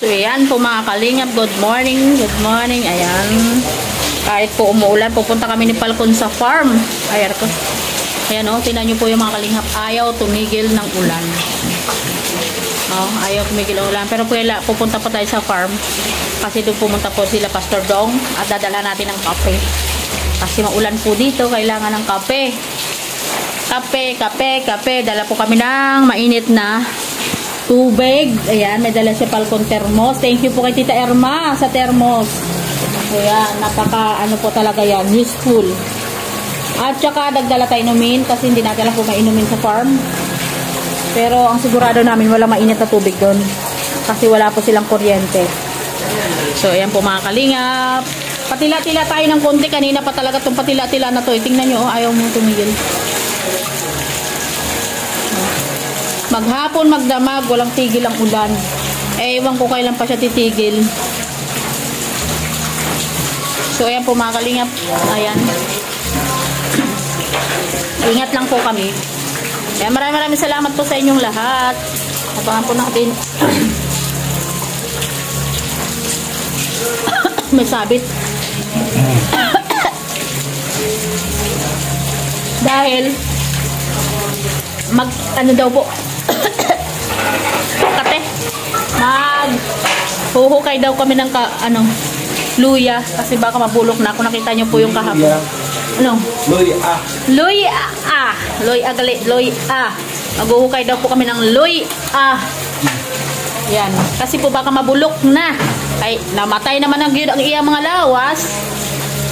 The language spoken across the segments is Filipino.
So, ayan po mga kalingap, good morning, ayan. Kahit po umuulan, pupunta kami ni Falcon sa farm. Ayan ko. Ayan o, tinan nyo po yung mga kalingap, ayaw tumigil ng ulan. Oh, ayaw tumigil ng ulan. Pero pupunta pa tayo sa farm. Kasi doon pumunta po sila Pastor Dong at dadala natin ng kape. Kasi maulan po dito, kailangan ng kape. Kape. Dala po kami ng mainit na tubig. Ayan, may dala si Falcon thermos. Thank you po kay Tita Irma sa thermos. Ayan, napaka ano po talaga yan, useful. At saka dagdala tayo inumin kasi hindi natin lang po mainumin sa farm. Pero ang sigurado namin wala mainit na tubig doon. Kasi wala po silang kuryente. So ayan po mga kalingap. Patila-tila tayo ng konti. Kanina pa talaga itong patila-tila na to. Tingnan nyo, ayaw mo tumigil. Maghapon, magdamag, walang tigil ang ulan. Ewan ko kailan pa siya titigil. So, ayan po mga kalingap. Ayan. Ingat lang po kami. Ayan, maraming salamat po sa inyong lahat. Abangan po natin. May sabit. Dahil ano daw po kate huhukay daw kami ng luya kasi baka mabulok na. Kung nakita nyo po yung kahapon luya maghuhukay daw po kami ng luya yan kasi po baka mabulok na ay namatay naman ang iyang mga lawas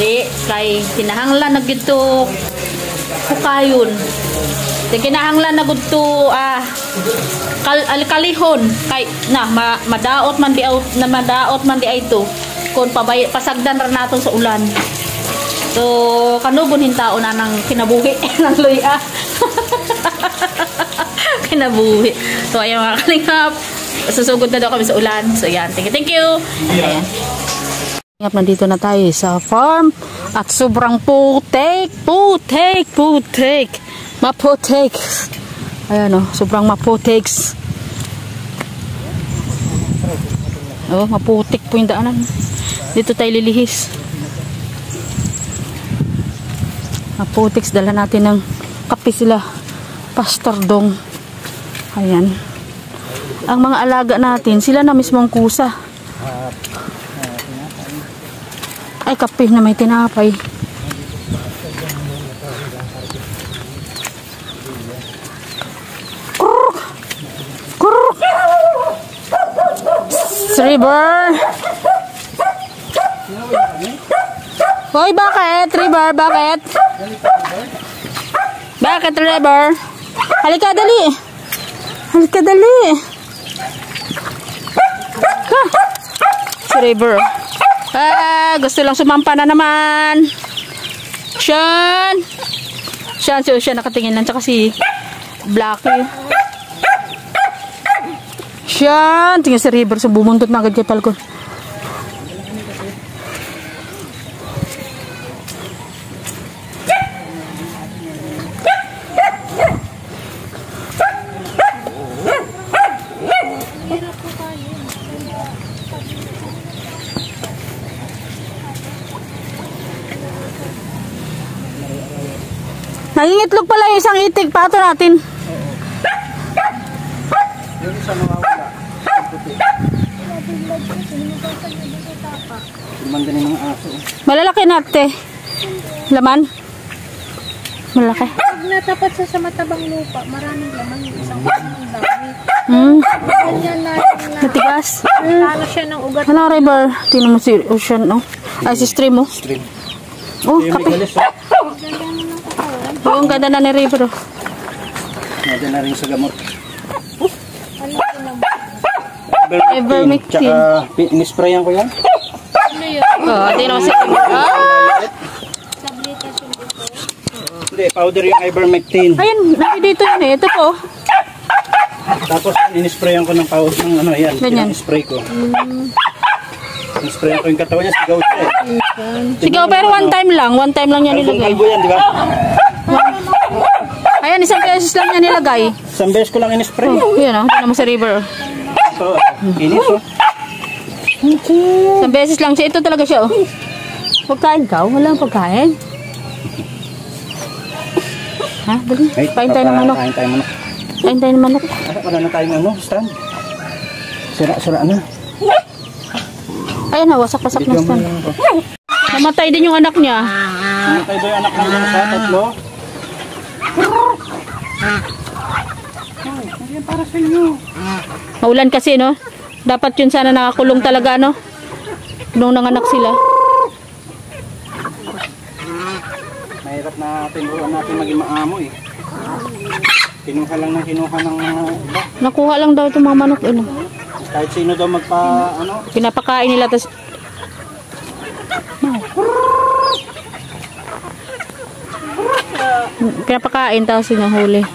kay kinahanglan na gito hukayon kinahanglan na gudto kalihon kay madaot man di ay to kun pasagdan ra naton sa ulan. So kanubon hintaon na ng kinabuhi ng luya. Kinabuhi. So ayan mga kalingap, susugod na daw kami sa ulan. So yan, thank you. Ayan. Nandito na tayo sa farm at sobrang putik. Maputik. Ayan o, sobrang maputik. Oh, maputik po yung daanan. Dito tayo lilihis. Maputik, dala natin ng kape sila Pastor Dong. Ayan. Ang mga alaga natin, sila na mismo ang kusa. Ay, kape na may tinapay. River. Hoy, bakit? River, bakit? Bakit, River? Halika, dali. Si River. Gusto lang sumampa na naman. Siya nakatingin lang. Tsaka si Blackie. Tingnan si River sa bumuntot na agad kay Falcon. Nangingitlog pala yung isang itig. Pato natin. Yung isa mawawala. Malalaki natin. Laman? Malaki. Pag natapat sa matabang lupa, maraming laman yung isang dami. Ganyan na matigas. Lalo siya ng ugat. Ano, River? Tingnan mo si Ocean, no? Ay, si Stream, oh. Oh, kape. Oh, ang ganda na ni River, oh. Natin na rin sa gamot. Ivermectin. Tsaka inisprayan ko yan. Ano yun? Oh, tingnan mo si River. Hindi, powder yung ivermectin. Ayun, dito yun eh. Ito po. Tapos inisprayan ko ng powder ng ano yan. Ganyan. Spray ko. Inisprayan ko yung katawan niya. Sigaw siya eh. Sigaw, pero one time lang yan nilagay. Kalbo yan, di ba? Ayan, isang beses lang yan nilagay. Isang beses ko lang inispray. Oh, yun oh, tingnan mo sa River. So, inis oh. Isang beses lang siya. Ito talaga siya, oh. Pagkain ka? Walang pagkain. Ha? Dali. Kain tayo ng manok. Kain tayo manok. Kain tayo ng manok. Wala na tayong ano, stand. Sira na. Ayun na, wasak-wasak na stand. Namatay din yung anak niya. Namatay ba yung anak namin sa tatlo? Ay, para sa inyo. Maulan kasi, no? Dapat yun sana nakakulong talaga, no? Nung nanganak sila. Mahirap na tinuruan natin maging maamo eh. Kinuha lang ng kinuha ng mga iba. Nakuha lang daw itong mga manok, ano? Kahit sino daw Pinapakain nila, tas... Pinapakain, tapos sinahuli.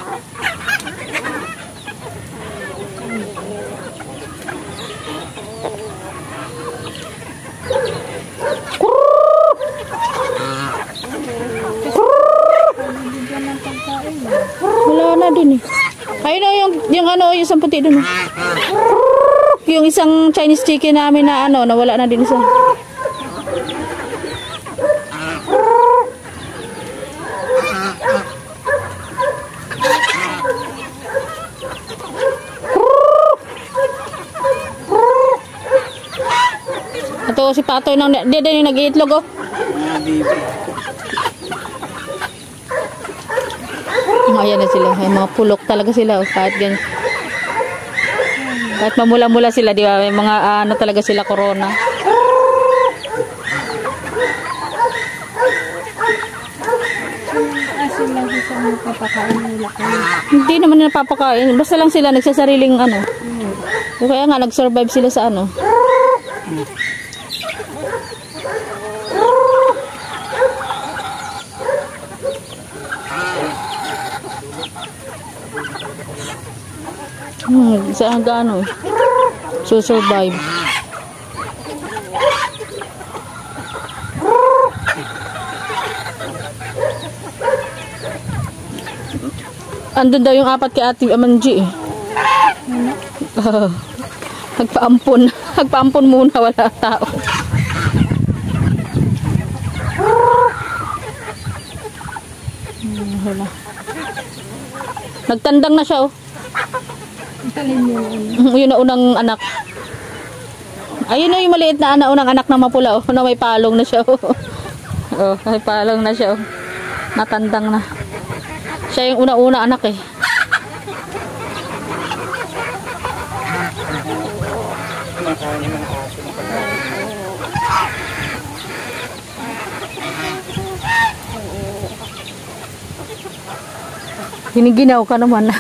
Wala na din eh. Ayun o, yung ano, yung isang puti dun. Yung isang Chinese chicken namin na ano, nawala na din isa. Ito si Patoy nang di din yung nag-iitlog, oh. Ayan na sila. May mga pulok talaga sila, oh. Kahit ganyan. Kahit mamula-mula sila, di ba? May mga ano talaga sila, corona. Hindi naman napapakain. Basta lang sila nagsasariling ano. Kaya nga nag-survive sila sa ano. Saan gaano survive. Andun daw yung apat kay Ate Amanji eh. Nagpaampon. Nagpaampon muna, wala tao. Nagtandang na siya, oh. Yun na unang anak. Ayun na yung maliit na unang anak na mapula, oh. Na may palong na siya, oh. Oh, may palong na siya, oh. Natandang na. Siya yung una-una anak, eh. Giniginaw ka naman.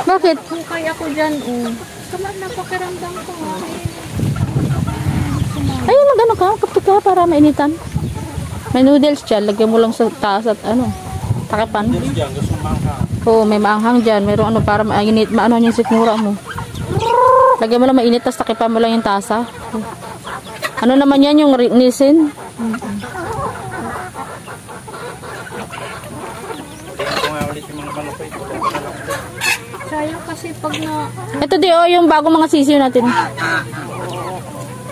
Bakit? Hukay ako dyan, oh. Kaman na pakiramdam ko. Ay, mag-ano ka? Kapit ka para mainitan. May noodles dyan. Lagyan mo lang sa taas at ano, takipan. Oo, may maanghang dyan. Mayroong ano para mainit. Maano yung sikmura mo. Lagyan mo lang mainit, tapos takipan mo lang yung tasa. Ano naman yan yung nisin? Sayang kasi pag na... Ito di, oh, yung bagong mga sisiyo natin.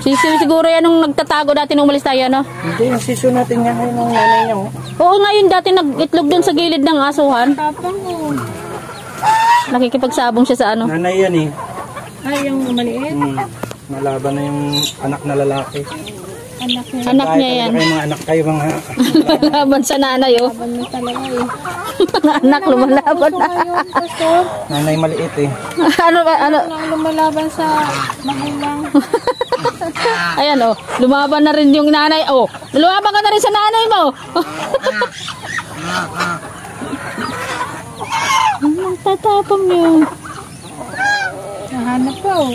Sisiyo siguro yan nung nagtatago dati nung umalis tayo, no? Hindi, yung sisiyo natin yan ngayon ng nanay niya, oh. Oo, ngayon dati nag-itlog dun sa gilid ng asuhan. Tapang, oh. Nakikipagsabong siya sa ano. Nanay yan, eh. Ay, yung maliit. Nalaban na yung anak na lalaki. Anak niya. Anak niya yan. Kayo mga anak kayo, mga... Laban sa nanay, oh. Laban niya talaga, eh. Mga anak lumalaban na. Ngayon, pastor. Nanay maliit, eh. Ano ba, ano? Nang lumalaban sa magulang. Ayan, oh. Lumaban na rin yung nanay. Oh, lumaban ka na rin sa nanay mo. Anong tatapang niyo? Nahanap pa, oh.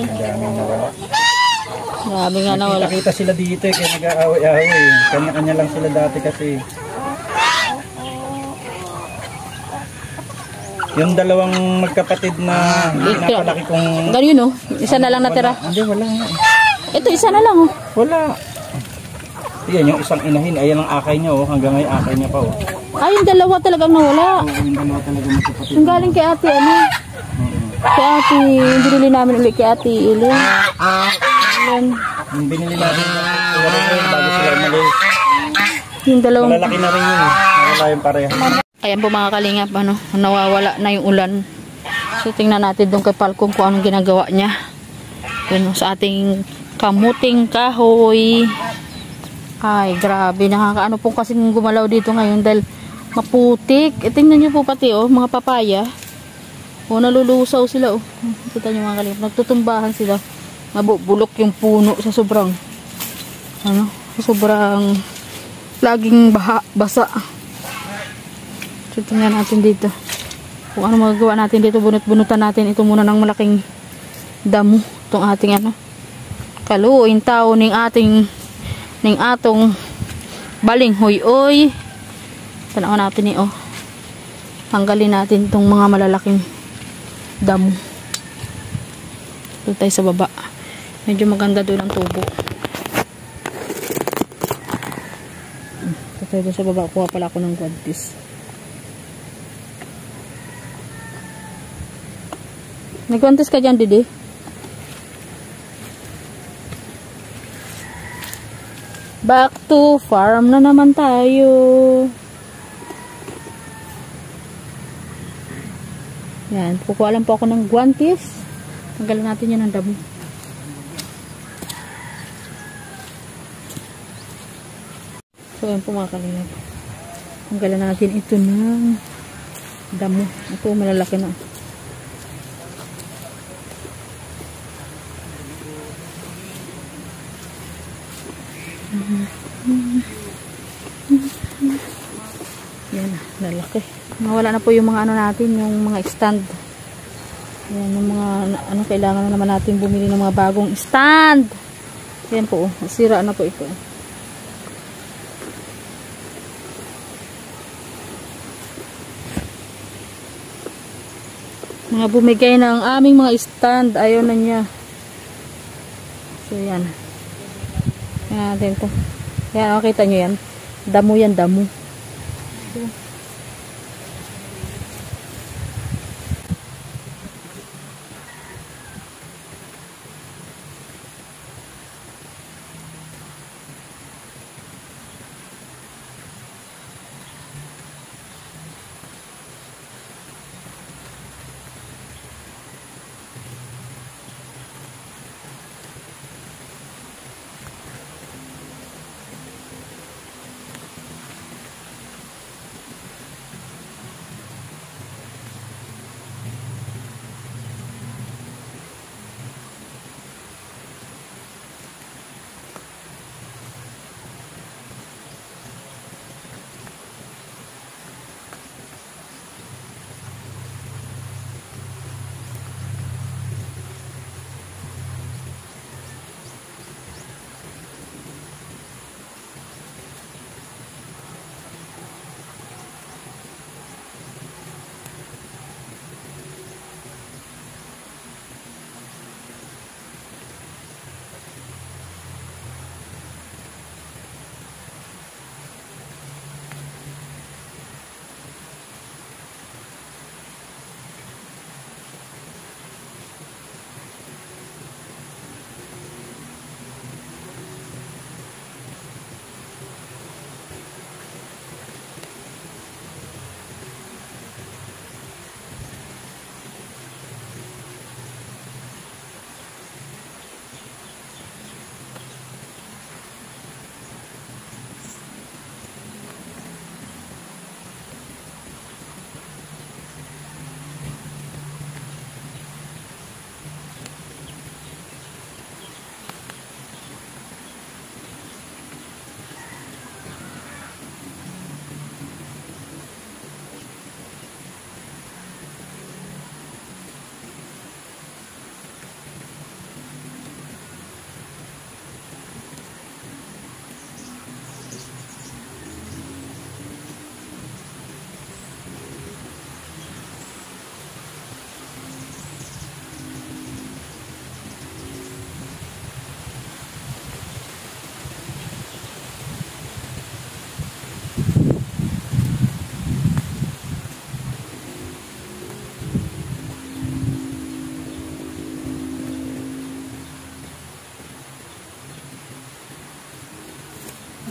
Grabe nga na wala. Nakita sila dito, eh, kaya nag-aaway-aaway, eh. Kanya-kanya lang sila dati kasi. Yung dalawang magkapatid na napalaki kong... Ganyan, oh. Isa na lang natira. Hindi, wala nga. Ito, isa na lang, oh. Wala. Yan, yung isang inahin, ayan ang akay niya, oh. Hanggang ngayon akay niya pa, oh. Ay, yung dalawa talagang nawala. Oo, yung dalawa talaga magkapatid. Yung galing kay ate, ano? Kay ate, binili namin ulit kay ate Ili. Ayan. Yung binili natin bago sila umalis. Yung dalawang... Malalaki na rin yun. Nawala yung pareha. Ayan po mga kalingap, nawawala na yung ulan. So tingnan natin doon kay Falcon kung anong ginagawa niya. Yun, sa ating kamuting kahoy. Ay, grabe. Nakakaano po kasi gumalaw dito ngayon dahil maputik. Tingnan nyo po pati, mga papaya. Nalulusaw sila, Kita nyo mga kalingap. Nagtutumbahan sila. Mabubulok yung puno sa sobrang, sobrang laging basa. So, tingnan natin dito. Kung ano magagawa natin dito, bunot-bunutan natin ito muna ng malaking damo. Itong ating kaluin tao ning atong baling huy-oy. Tanaw natin tanggalin natin itong mga malalaking damo. Doon tayo sa baba. Medyo maganda doon ang tubo. Ito doon sa baba. Kuha pala ako ng guantes. Nagwantes ka dyan, Didi? Back to farm na naman tayo. Yan. Kukuha lang po ako ng guantes. Tanggalan natin yan ng damo. So, yan po mga kalingap. Tanggalan natin ito ng damo. Ito, malalaki na. Yan na, lalaki. Nawala na po yung mga natin, yung mga stand. Yan, yung mga kailangan na naman natin bumili ng mga bagong stand. Yan po, sira na po ito. Mga bumigay ng aming mga stand, ayaw na niya. So yan. Yan natin ito. Yan, makita nyo yan. Damo yan, damo.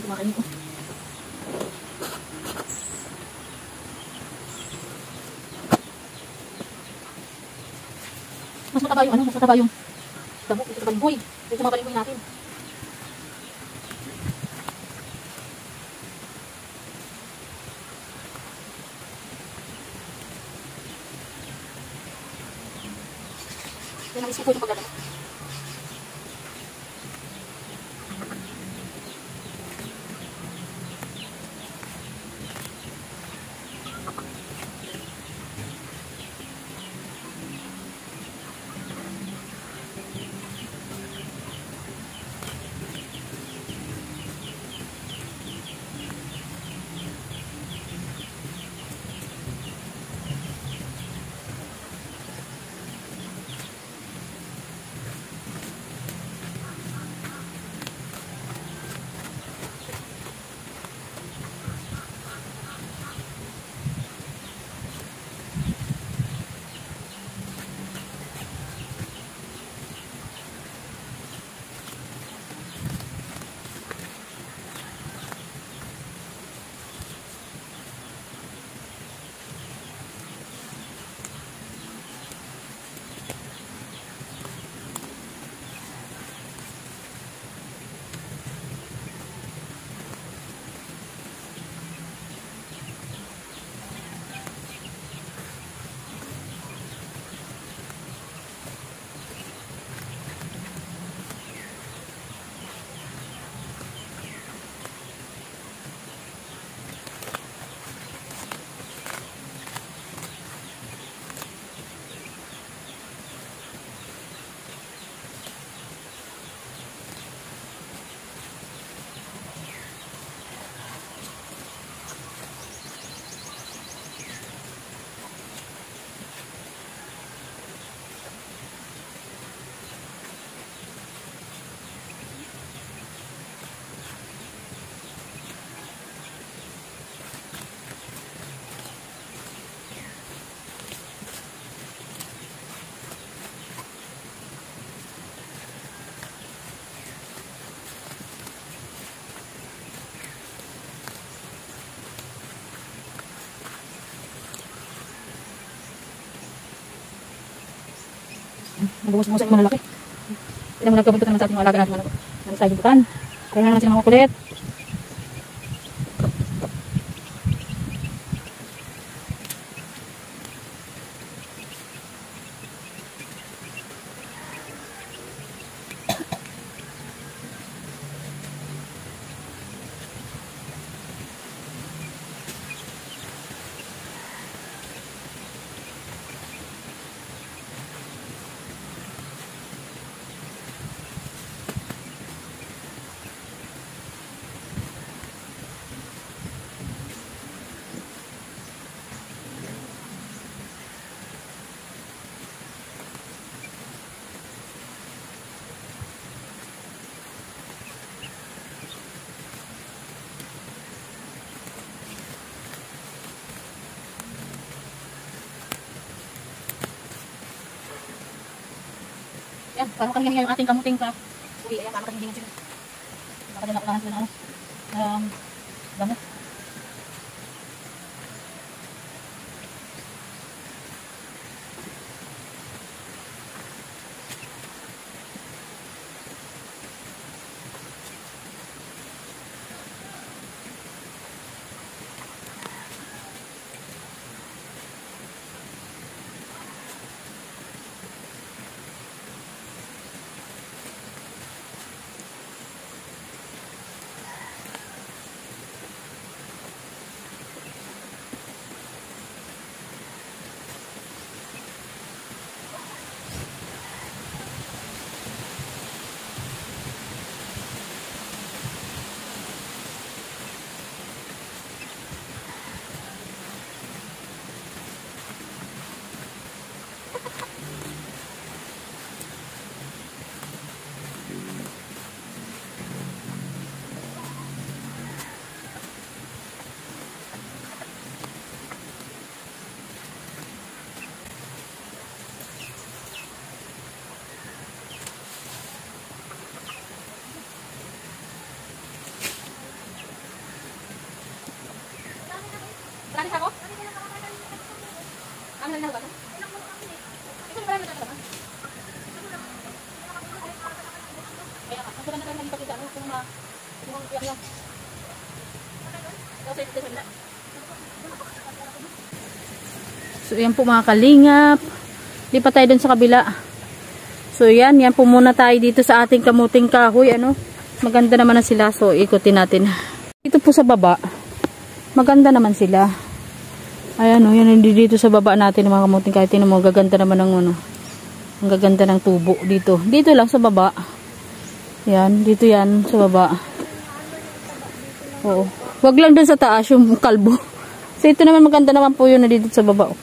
kumakain ko. Mas mataba yung ano, mas mataba yung damo, ito sa balimboy. Ito sa mga balimboy natin. Yan ang isip ko yung pagdadamo. Nabuhos-buhosan yung malalaki. Kaya mo nagkabuntot naman sa ating mga alaga natin. Ano tayo butan. Kaya naman sila mga kulit. Yan, parang kahihingan yung ating kamuting ka. Uy, ayan, parang kahihingan sila. Baka dyan nakunahan sila na damo. So, yan po mga kalingap. Lipat tayo dun sa kabila. So, yan po muna tayo dito sa ating kamuting kahoy. Ano? Maganda naman na sila. So, ikutin natin. Dito po sa baba. Maganda naman sila. Ayan o, yan dito sa baba natin mga kamuting kahoy. Tinan mo, gaganda naman ng ano. Ang gaganda ng tubo dito. Dito lang sa baba. Yan, dito yan sa baba. Oo. Wag lang dun sa taas yung kalbo. So, ito naman maganda naman po yun na dito sa baba.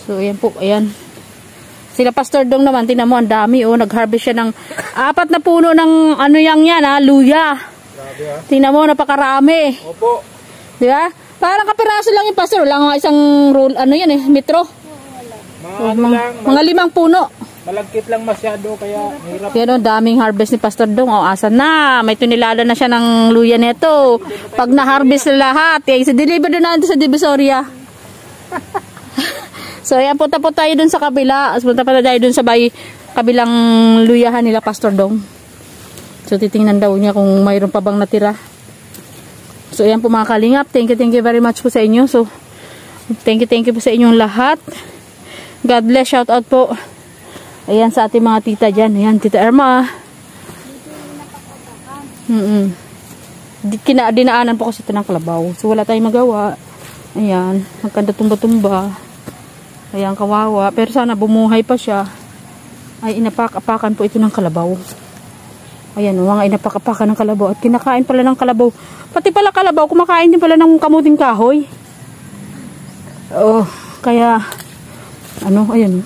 So, ayan po, ayan. Sila Pastor Dong naman, tingnan mo, ang dami, oh. Nag-harvest siya ng 4 na puno ng, ano yan, luya. Grabe, ha? Tingnan mo, napakarami. Opo. Di ba? Parang kapiraso lang yung Pastor. Wala nga isang roll, ano yan metro. Mga 5 puno. Malagkit lang masyado, kaya hirap. Yan o, daming harvest ni Pastor Dong. O, asan na? May tunilada na siya ng luya neto. Pag na-harvest na lahat, isa-deliver doon natin sa Divisoria. So, ayan, punta po tayo dun sa kabila. Punta pa tayo dun sa kabilang luyahan nila, Pastor Dong. So, titingnan daw niya kung mayroon pa bang natira. So, ayan po mga kalingap. Thank you very much po sa inyo. So, thank you po sa inyong lahat. God bless. Shout out po. Ayan sa ating mga tita dyan. Ayan, Tita Irma. Dinaanan po kasi ito ng kalabaw. So, wala tayong magawa. Ayan, magkanda tumba-tumba. Ayan, kawawa. Pero sana bumuhay pa siya. Ay, inapak-apakan po ito ng kalabaw. Ayan, mga inapak-apakan ng kalabaw. At kinakain pala ng kalabaw. Pati pala kalabaw, kumakain din pala ng kamuting kahoy. Oh, kaya, ayan.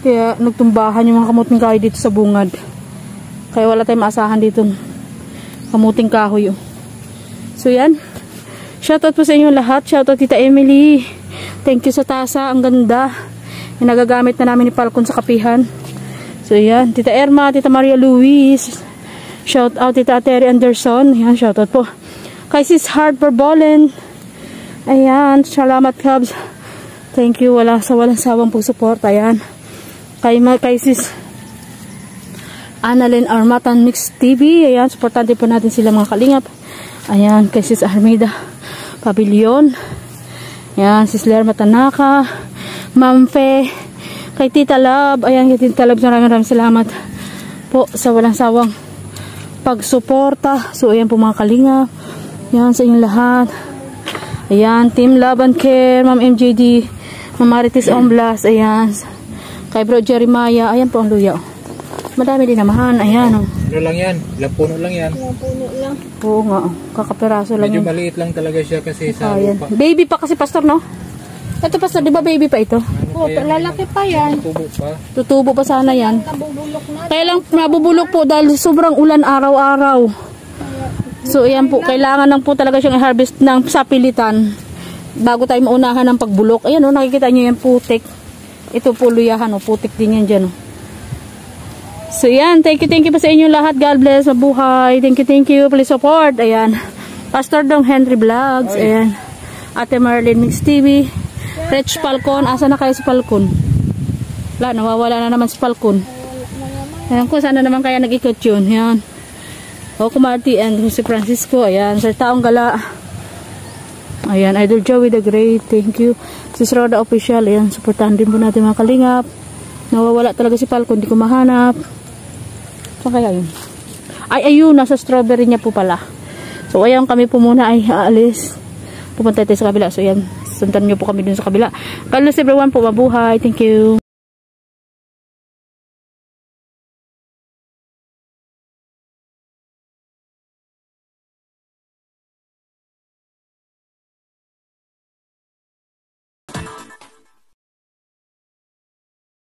Kaya, nagtumbahan yung mga kamuting kahoy dito sa bungad. Kaya wala tayong maasahan dito kamuting kahoy. So, yan. Shoutout po sa inyo lahat. Shoutout Tita Emily. Thank you sa tasa. Ang ganda. Yung nagagamit na namin ni Falcon sa kapihan. So, yan. Tita Irma, Tita Maria Luis. Shoutout Tita Terry Anderson. Yan, shoutout po. Kay Sis Hard for Bolen. Ayan. Salamat, Cubs. Thank you. Walang sawang po support. Ayan. Kay Sis Annalyn Armatan Mix TV. Ayan. Supportante po natin sila mga kalingap. Ayan. Kay Sis Armida Pavilion. Yan, Sis Ler Matanaka, Ma'am Fe, kay Tita Love. Ayan, kay Tita Love, maraming salamat po sa walang sawang pagsuporta. So, ayan po mga kalinga. Yan, sa inyong lahat. Ayan, Team Love and Care, Ma'am MJD, Ma'am Marites Omblas. Ayan, kay Bro Jeremiah. Ayan po ang luya. Madami din naman. Ayan, oh. Ano lang yan? Ilang puno lang yan? Ilang puno lang. Oo nga, kakapiraso lang Medyo yun. maliit lang talaga siya kasi sa lupa. Baby pa kasi, Pastor, no? Ito, Pastor, di ba baby pa ito? Oo, lalaki pa yan. Tubo pa. Tutubo pa sana yan. Nabubulok na. Kaya lang nabubulok po dahil sobrang ulan araw-araw. So, ayan po. Kailangan lang po talaga siyang i-harvest ng sapilitan bago tayo maunahan ng pagbulok. Ayan, o, nakikita nyo yung putik. Ito po luyahan, o, putik din yan dyan, o. So, yan. Thank you po sa inyo lahat. God bless. Mabuhay. Thank you. Please support. Ayan. Pastor Dong Henry Vlogs. Ayan. Ate Marlene Mix TV. Rich Falcon. Asa na kayo si Falcon? Wala. Nawawala na naman si Falcon. Ayan ko. Sana naman kaya nag-ikot yun. Ayan. O, Kumati and Jose Francisco. Ayan. Sir Taong Gala. Ayan. Idol Joey the Great. Thank you. Sis Roda Official. Ayan. Supportahan din po natin mga kalingap. Nawawala talaga si Falcon. Hindi ko mahanap. Saan kaya yun? Ay, ayun, nasa strawberry niya po pala. So, ayan, kami po muna ay aalis. Pupunta tayo sa kabila. So, ayan, sundan niyo po kami dun sa kabila. God bless everyone po, mabuhay. Thank you.